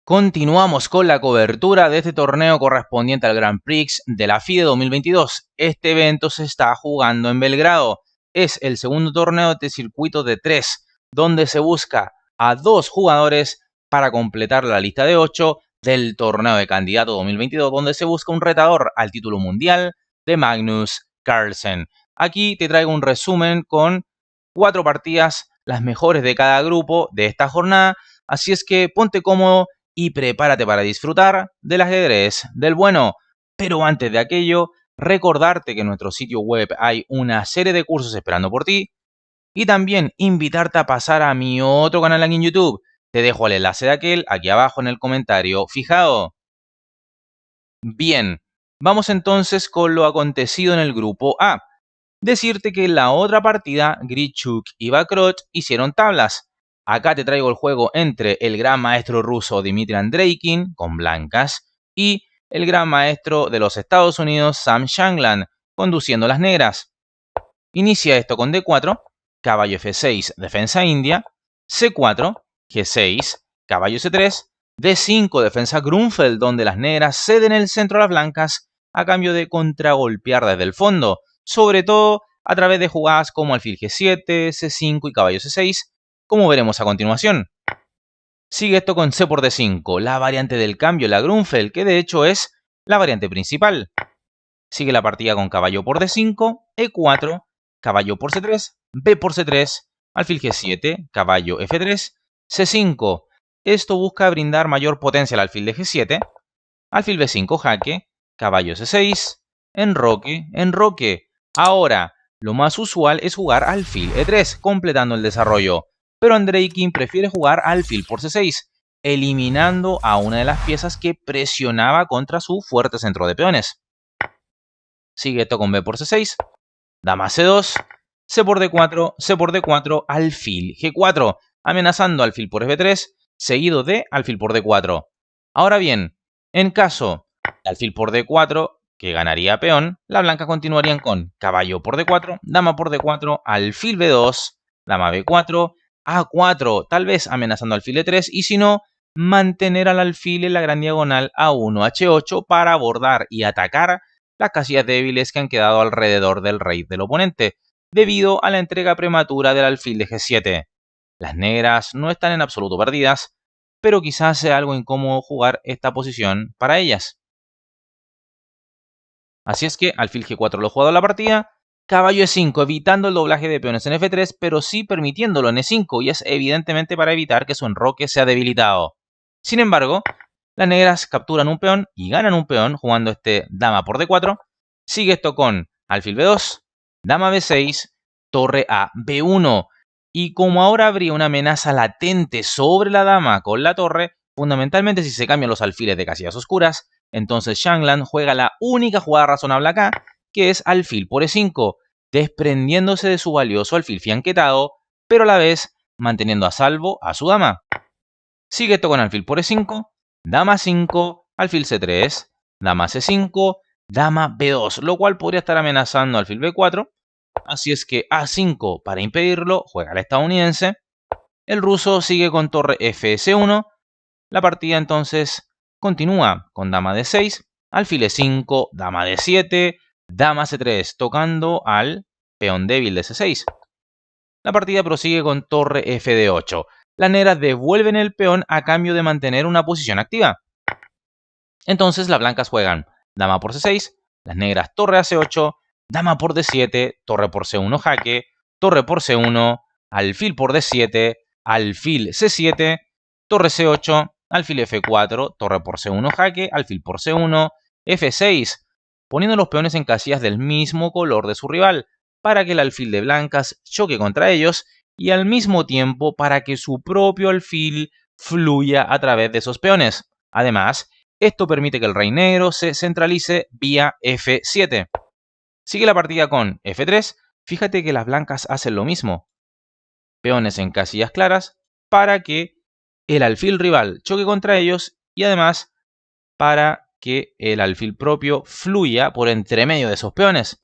Continuamos con la cobertura de este torneo correspondiente al Grand Prix de la FIDE 2022. Este evento se está jugando en Belgrado. Es el segundo torneo de circuito de 3, donde se busca a 2 jugadores para completar la lista de 8 del torneo de candidato 2022, donde se busca un retador al título mundial de Magnus Carlsen. Aquí te traigo un resumen con 4 partidas, las mejores de cada grupo de esta jornada. Así es que ponte cómodo y prepárate para disfrutar del ajedrez del bueno. Pero antes de aquello, recordarte que en nuestro sitio web hay una serie de cursos esperando por ti y también invitarte a pasar a mi otro canal aquí en YouTube. Te dejo el enlace de aquel aquí abajo en el comentario fijado. Bien, vamos entonces con lo acontecido en el grupo A. Decirte que en la otra partida, Grichuk y Bakrot hicieron tablas. Acá te traigo el juego entre el gran maestro ruso Dmitry Andreikin, con blancas, y el gran maestro de los Estados Unidos, Sam Shanglan, conduciendo las negras. Inicia esto con D4, caballo F6, defensa india, C4, G6, caballo C3, D5, defensa Grunfeld, donde las negras ceden el centro a las blancas a cambio de contragolpear desde el fondo, sobre todo a través de jugadas como alfil G7, C5 y caballo C6, como veremos a continuación. Sigue esto con C por D5, la variante del cambio, la Grunfeld, que de hecho es la variante principal. Sigue la partida con caballo por D5, E4, caballo por C3, B por C3, alfil G7, caballo F3, C5. Esto busca brindar mayor potencia al alfil de G7, alfil B5 jaque, caballo C6, enroque, enroque. Ahora, lo más usual es jugar alfil E3, completando el desarrollo, pero Andreikin prefiere jugar alfil por C6, eliminando a una de las piezas que presionaba contra su fuerte centro de peones. Sigue esto con B por C6, dama C2, C por D4, C por D4, alfil G4, amenazando alfil por F3, seguido de alfil por D4. Ahora bien, en caso de alfil por D4, que ganaría peón, las blancas continuarían con caballo por D4, dama por D4, alfil B2, dama B4, A4, tal vez amenazando alfil E3, y si no, mantener al alfil en la gran diagonal A1, H8 para abordar y atacar las casillas débiles que han quedado alrededor del rey del oponente, debido a la entrega prematura del alfil de G7. Las negras no están en absoluto perdidas, pero quizás sea algo incómodo jugar esta posición para ellas. Así es que alfil G4 lo he jugado en la partida, caballo E5 evitando el doblaje de peones en F3, pero sí permitiéndolo en E5, y es evidentemente para evitar que su enroque sea debilitado. Sin embargo, las negras capturan un peón y ganan un peón jugando este dama por D4. Sigue esto con alfil B2, dama B6, torre a B1. Y como ahora habría una amenaza latente sobre la dama con la torre, fundamentalmente si se cambian los alfiles de casillas oscuras, entonces Shanglan juega la única jugada razonable acá, que es alfil por E5, desprendiéndose de su valioso alfil fianquetado, pero a la vez manteniendo a salvo a su dama. Sigue esto con alfil por E5, dama 5, alfil C3, dama C5, dama B2, lo cual podría estar amenazando alfil B4. Así es que A5 para impedirlo, juega el estadounidense. El ruso sigue con torre FS1. La partida entonces continúa con dama D6, alfil E5, dama D7, dama C3, tocando al peón débil de C6. La partida prosigue con torre FD8. Las negras devuelven el peón a cambio de mantener una posición activa. Entonces las blancas juegan dama por C6, las negras torre a C8, dama por D7, torre por C1 jaque, torre por C1, alfil por D7, alfil C7, torre C8, alfil F4, torre por C1 jaque, alfil por C1, F6, poniendo los peones en casillas del mismo color de su rival, para que el alfil de blancas choque contra ellos y al mismo tiempo para que su propio alfil fluya a través de esos peones. Además, esto permite que el rey negro se centralice vía F7. Sigue la partida con F3. Fíjate que las blancas hacen lo mismo. Peones en casillas claras para que el alfil rival choque contra ellos y además para que el alfil propio fluya por entre medio de esos peones.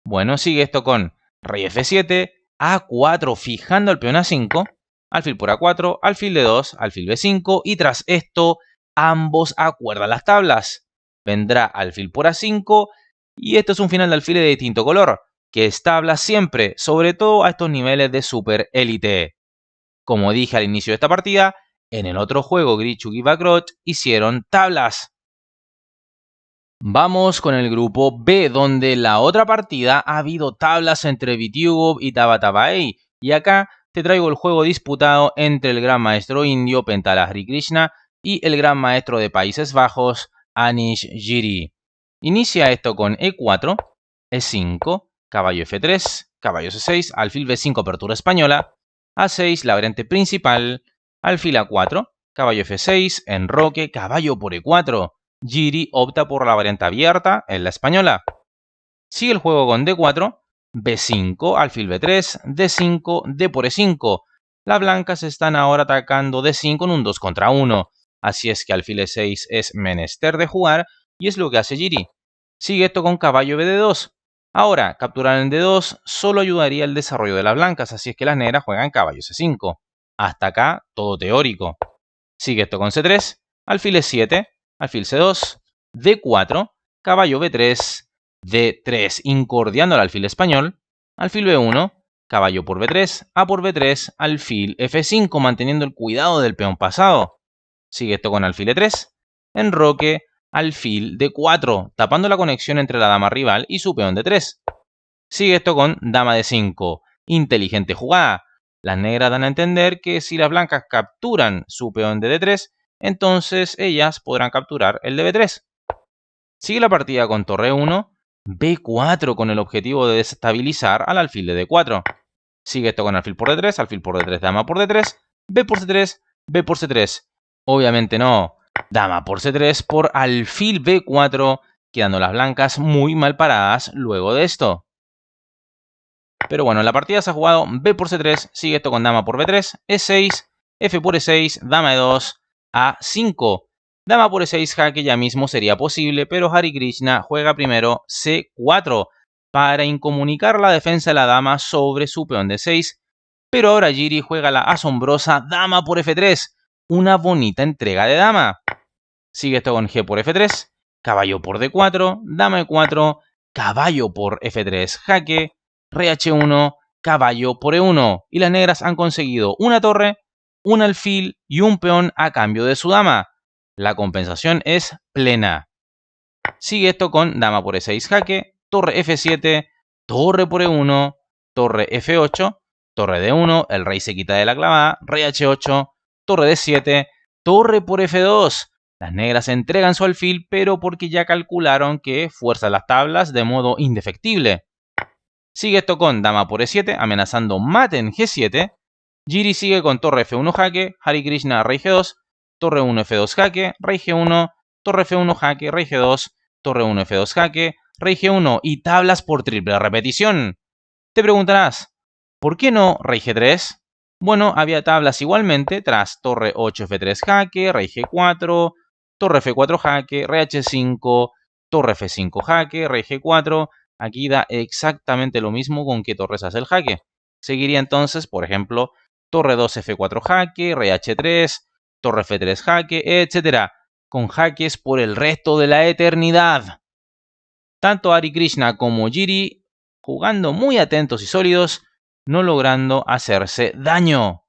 Bueno, sigue esto con rey F7, A4 fijando el peón A5, alfil por A4, alfil D2, alfil B5 y tras esto ambos acuerdan las tablas. Vendrá alfil por A5 y esto es un final de alfiles de distinto color, que es tabla siempre, sobre todo a estos niveles de super élite. Como dije al inicio de esta partida, en el otro juego Grichuk y Bakrot hicieron tablas. Vamos con el grupo B, donde la otra partida ha habido tablas entre Vityugov y Tabatabai, y acá te traigo el juego disputado entre el gran maestro indio Pentala Harikrishna y el gran maestro de Países Bajos Anish Giri. Inicia esto con E4, E5, caballo F3, caballo C6, alfil B5 apertura española, A6 la variante principal, alfil A4, caballo F6, enroque, caballo por E4. Giri opta por la variante abierta en la española. Sigue el juego con D4, B5, alfil B3, D5, D por E5. Las blancas están ahora atacando D5 en un 2 contra 1. Así es que alfil E6 es menester de jugar y es lo que hace Giri. Sigue esto con caballo BD2. Ahora, capturar en D2 solo ayudaría al desarrollo de las blancas, así es que las negras juegan caballo C5. Hasta acá, todo teórico. Sigue esto con C3, alfil E7, alfil C2, D4, caballo B3, D3, incordiando al alfil español, alfil B1, caballo por B3, A por B3, alfil F5, manteniendo el cuidado del peón pasado. Sigue esto con alfil E3, enroque, alfil D4, tapando la conexión entre la dama rival y su peón D3. Sigue esto con dama D5, inteligente jugada. Las negras dan a entender que si las blancas capturan su peón de D3, entonces ellas podrán capturar el de B3. Sigue la partida con torre 1, B4 con el objetivo de desestabilizar al alfil de D4. Sigue esto con alfil por D3, alfil por D3, dama por D3, B por C3, B por C3. Obviamente no, dama por C3 por alfil B4, quedando las blancas muy mal paradas luego de esto. Pero bueno, la partida se ha jugado B por C3, sigue esto con dama por B3, E6, F por E6, dama E2, A5. Dama por E6 jaque ya mismo sería posible, pero Harikrishna juega primero C4 para incomunicar la defensa de la dama sobre su peón D6. Pero ahora Giri juega la asombrosa dama por F3, una bonita entrega de dama. Sigue esto con G por F3, caballo por D4, dama E4, caballo por F3 jaque, rey H1, caballo por E1. Y las negras han conseguido una torre, un alfil y un peón a cambio de su dama. La compensación es plena. Sigue esto con dama por E6 jaque, torre F7, torre por E1, torre F8, torre D1, el rey se quita de la clavada, rey H8, torre D7, torre por F2. Las negras entregan su alfil, pero porque ya calcularon que fuerza las tablas de modo indefectible. Sigue esto con dama por E7, amenazando mate en G7. Giri sigue con torre F1 jaque, Harikrishna rey G2, torre 1 F2 jaque, rey G1, torre F1 jaque, rey G2, torre 1 F2 jaque, rey G1 y tablas por triple repetición. Te preguntarás, ¿por qué no rey G3? Bueno, había tablas igualmente tras torre 8 F3 jaque, rey G4, torre F4 jaque, rey H5, torre F5 jaque, rey G4. Aquí da exactamente lo mismo con qué torres hace el jaque. Seguiría entonces, por ejemplo, torre 2 F4 jaque, rey H3, torre F3 jaque, etc. Con jaques por el resto de la eternidad. Tanto Harikrishna como Giri jugando muy atentos y sólidos, no logrando hacerse daño.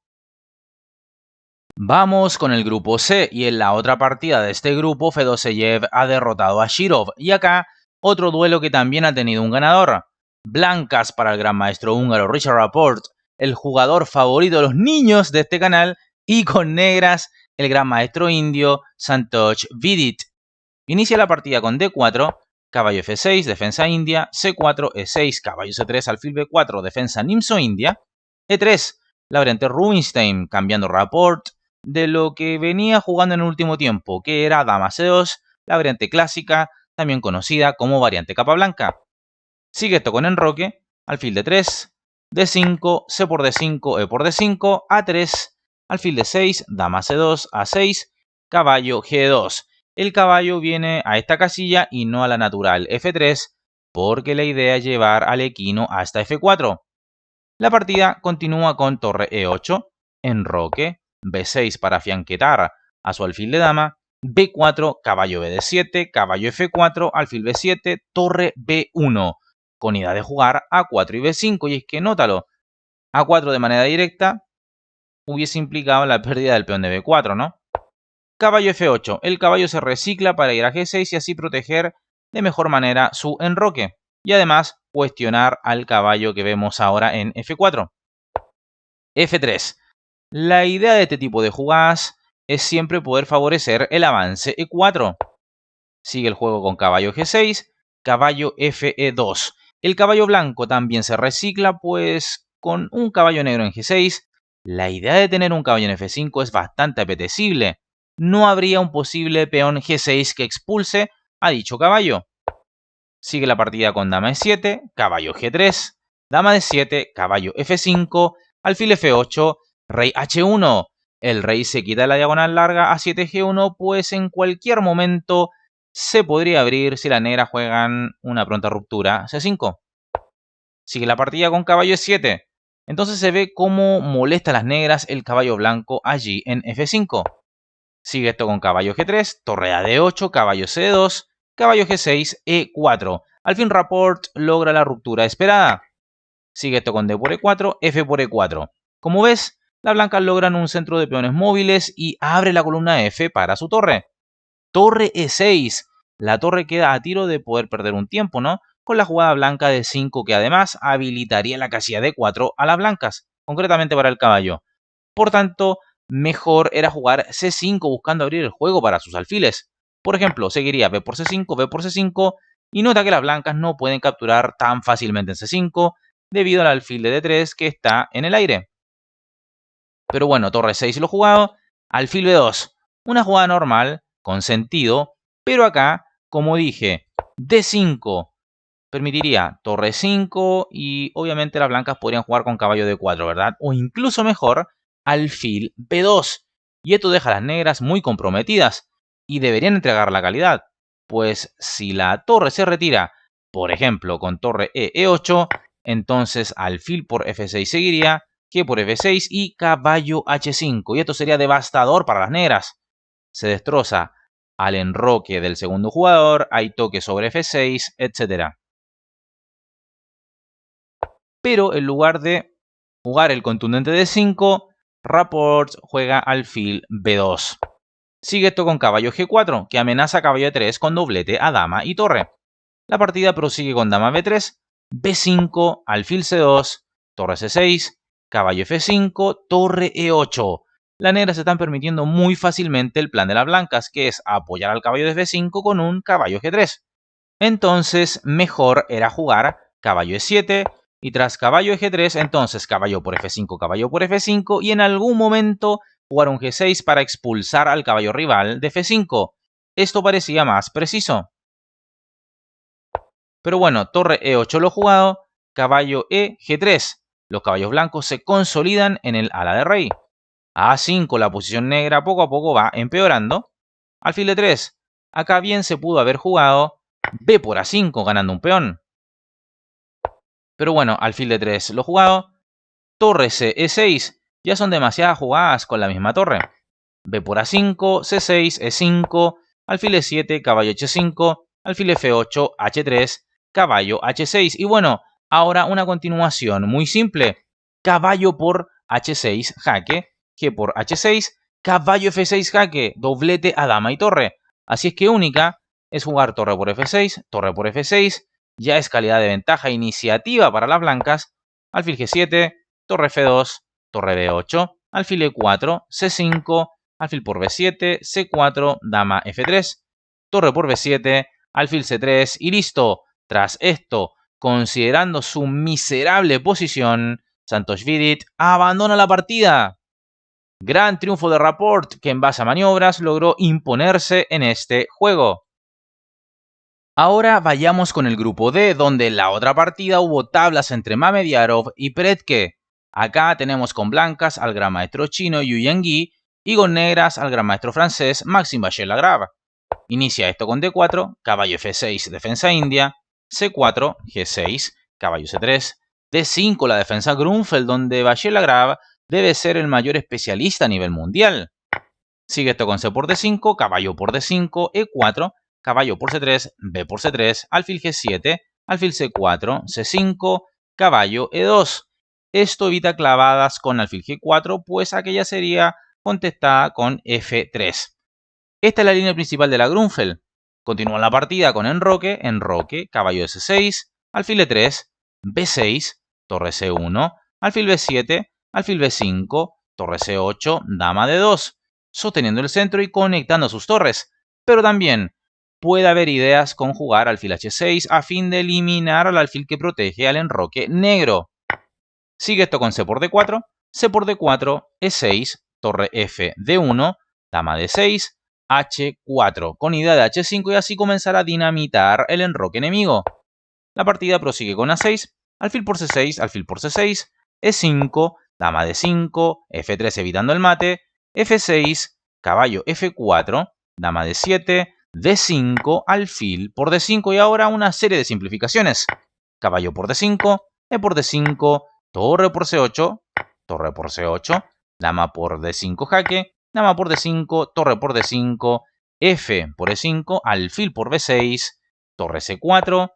Vamos con el grupo C, y en la otra partida de este grupo Fedoseyev ha derrotado a Shirov, y acá otro duelo que también ha tenido un ganador. Blancas para el gran maestro húngaro Richard Rapport, el jugador favorito de los niños de este canal, y con negras el gran maestro indio Santosh Vidit. Inicia la partida con D4, caballo F6, defensa india, C4, E6, caballo C3, alfil B4, defensa Nimso-India, E3, la variante Rubinstein, cambiando Rapport de lo que venía jugando en el último tiempo, que era dama C2, la variante clásica, también conocida como variante capa blanca. Sigue esto con enroque, alfil D3, D5, C por D5, E por D5, A3, alfil D6, dama C2, A6, caballo G2. El caballo viene a esta casilla y no a la natural F3, porque la idea es llevar al equino hasta F4. La partida continúa con torre E8, enroque, B6 para fianquetar a su alfil de dama, B4, caballo BD7, caballo F4, alfil B7, torre B1, con idea de jugar A4 y B5, y es que nótalo, A4 de manera directa hubiese implicado la pérdida del peón de B4, ¿no? Caballo F8, el caballo se recicla para ir a G6 y así proteger de mejor manera su enroque, y además cuestionar al caballo que vemos ahora en F4. F3. La idea de este tipo de jugadas es siempre poder favorecer el avance E4. Sigue el juego con caballo G6, caballo FE2. El caballo blanco también se recicla, pues con un caballo negro en G6, la idea de tener un caballo en F5 es bastante apetecible. No habría un posible peón G6 que expulse a dicho caballo. Sigue la partida con dama E7, caballo G3, dama D7, caballo F5, alfil F8, rey H1. El rey se quita la diagonal larga a 7G1, pues en cualquier momento se podría abrir si las negras juegan una pronta ruptura C5. Sigue la partida con caballo E7. Entonces se ve cómo molesta a las negras el caballo blanco allí en F5. Sigue esto con caballo G3, torre a D8, caballo C2, caballo G6, E4. Al fin Rapport logra la ruptura esperada. Sigue esto con D por E4, F por E4. Como ves, las blancas logran un centro de peones móviles y abre la columna F para su torre. Torre E6. La torre queda a tiro de poder perder un tiempo, ¿no? Con la jugada blanca de 5 que además habilitaría la casilla de 4 a las blancas, concretamente para el caballo. Por tanto, mejor era jugar C5 buscando abrir el juego para sus alfiles. Por ejemplo, seguiría B por C5, B por C5 y nota que las blancas no pueden capturar tan fácilmente en C5 debido al alfil de D3 que está en el aire. Pero bueno, torre 6 lo jugado, alfil B2, una jugada normal, con sentido, pero acá, como dije, D5 permitiría torre 5 y obviamente las blancas podrían jugar con caballo D4, ¿verdad? O incluso mejor, alfil B2. Y esto deja a las negras muy comprometidas y deberían entregar la calidad. Pues si la torre se retira, por ejemplo, con torre E8, entonces alfil por F6 seguiría, G por F6 y caballo H5. Y esto sería devastador para las negras. Se destroza al enroque del segundo jugador, hay toque sobre F6, etc. Pero en lugar de jugar el contundente D5, Rapport juega alfil B2. Sigue esto con caballo G4, que amenaza caballo E3 con doblete a dama y torre. La partida prosigue con dama B3, B5, alfil C2, torre C6, caballo F5, torre E8. Las negras se están permitiendo muy fácilmente el plan de las blancas, que es apoyar al caballo de F5 con un caballo G3. Entonces, mejor era jugar caballo E7, y tras caballo G3, entonces caballo por F5 y en algún momento jugar un G6 para expulsar al caballo rival de F5. Esto parecía más preciso. Pero bueno, torre E8 lo jugado, caballo E, G3. Los caballos blancos se consolidan en el ala de rey. A A5 la posición negra poco a poco va empeorando. Alfil de 3. Acá bien se pudo haber jugado B por A5 ganando un peón. Pero bueno, alfil de 3 lo jugado. Torre C, E6. Ya son demasiadas jugadas con la misma torre. B por A5, C6, E5, alfil E7, caballo H5, alfil F8, H3, caballo H6. Y bueno, ahora una continuación muy simple. Caballo por H6, jaque. G por H6, caballo F6, jaque. Doblete a dama y torre. Así es que única es jugar torre por F6, torre por F6. Ya es calidad de ventaja iniciativa para las blancas. Alfil G7, torre F2, torre B8, alfil E4, C5, alfil por B7, C4, dama F3, torre por B7, alfil C3 y listo. Tras esto, considerando su miserable posición, Santosh Vidit abandona la partida. Gran triunfo de Rapport, que en base a maniobras logró imponerse en este juego. Ahora vayamos con el grupo D, donde en la otra partida hubo tablas entre Mamediarov y Predke. Acá tenemos con blancas al gran maestro chino Yu Yangui y con negras al gran maestro francés Maxime Vachier-Lagrave. Inicia esto con D4, caballo F6, defensa india, C4, G6, caballo C3, D5 la defensa Grunfeld, donde Vachier-Lagrave debe ser el mayor especialista a nivel mundial. Sigue esto con c por d5, caballo por d5, e4, caballo por c3, b por c3, alfil g7, alfil c4, c5, caballo e2. Esto evita clavadas con alfil g4, pues aquella sería contestada con f3. Esta es la línea principal de la Grunfeld. Continúa la partida con enroque, enroque, caballo c6, alfil e3, b6, torre c1, alfil b7, alfil b5, torre c8, dama d2, sosteniendo el centro y conectando sus torres. Pero también puede haber ideas con jugar alfil h6 a fin de eliminar al alfil que protege al enroque negro. Sigue esto con c por d4, c por d4, e6, torre f, d1, dama d6, h4, con idea de h5 y así comenzar a dinamitar el enroque enemigo. La partida prosigue con a6, alfil por c6, alfil por c6, e5, dama d5, f3 evitando el mate, f6, caballo f4, dama d7, d5, alfil por d5 y ahora una serie de simplificaciones. Caballo por d5, e por d5, torre por c8, torre por c8, dama por d5 jaque, dama por d5, torre por d5, f por e5, alfil por b6, torre c4,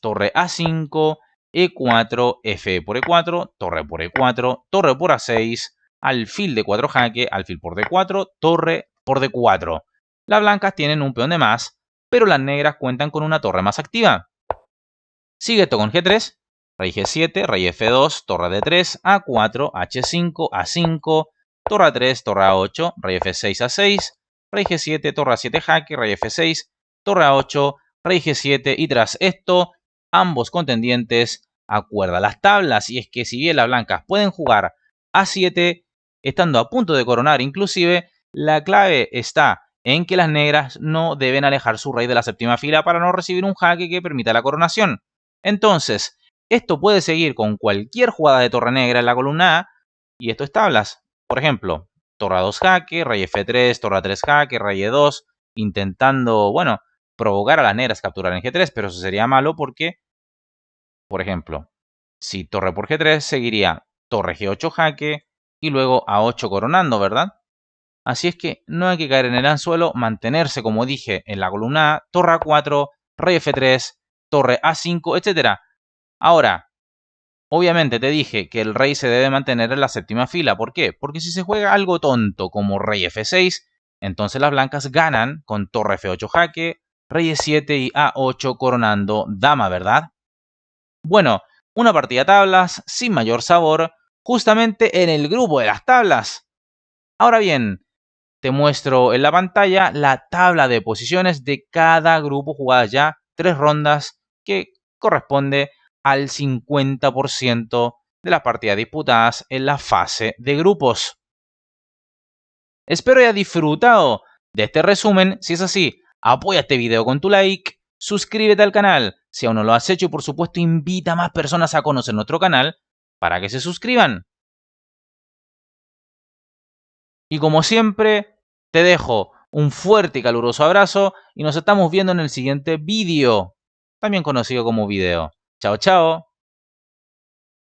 torre a5, e4, f por e4, torre por e4, torre por a6, alfil d4 jaque, alfil por d4, torre por d4. Las blancas tienen un peón de más, pero las negras cuentan con una torre más activa. Sigue esto con g3, rey g7, rey f2, torre d3, a4, h5, a5, torre a3, torre a8, rey f6, a6, rey g7, torre a7 jaque, rey f6, torre a8, rey g7 y tras esto, ambos contendientes acuerdan las tablas. Y es que si bien las blancas pueden jugar a7, estando a punto de coronar inclusive, la clave está en que las negras no deben alejar su rey de la séptima fila para no recibir un jaque que permita la coronación. Entonces, esto puede seguir con cualquier jugada de torre negra en la columna A, y esto es tablas. Por ejemplo, torre a2 jaque, rey f3, torre a3 jaque, rey e2, intentando, bueno, provocar a las negras capturar en g3, pero eso sería malo porque, por ejemplo, si torre por g3 seguiría torre g8 jaque y luego a8 coronando, ¿verdad? Así es que no hay que caer en el anzuelo, mantenerse, como dije, en la columna A, torre a4, rey f3, torre a5, etc. Ahora, obviamente te dije que el rey se debe mantener en la séptima fila. ¿Por qué? Porque si se juega algo tonto como rey f6, entonces las blancas ganan con torre f8 jaque, rey e7 y a8 coronando dama, ¿verdad? Bueno, una partida tablas sin mayor sabor, justamente en el grupo de las tablas. Ahora bien, te muestro en la pantalla la tabla de posiciones de cada grupo jugadas ya 3 rondas que corresponde al 50% de las partidas disputadas en la fase de grupos. Espero hayas disfrutado de este resumen. Si es así, apoya este video con tu like, suscríbete al canal si aún no lo has hecho y por supuesto invita a más personas a conocer nuestro canal para que se suscriban. Y como siempre, te dejo un fuerte y caluroso abrazo y nos estamos viendo en el siguiente vídeo, también conocido como video. Chao, chao.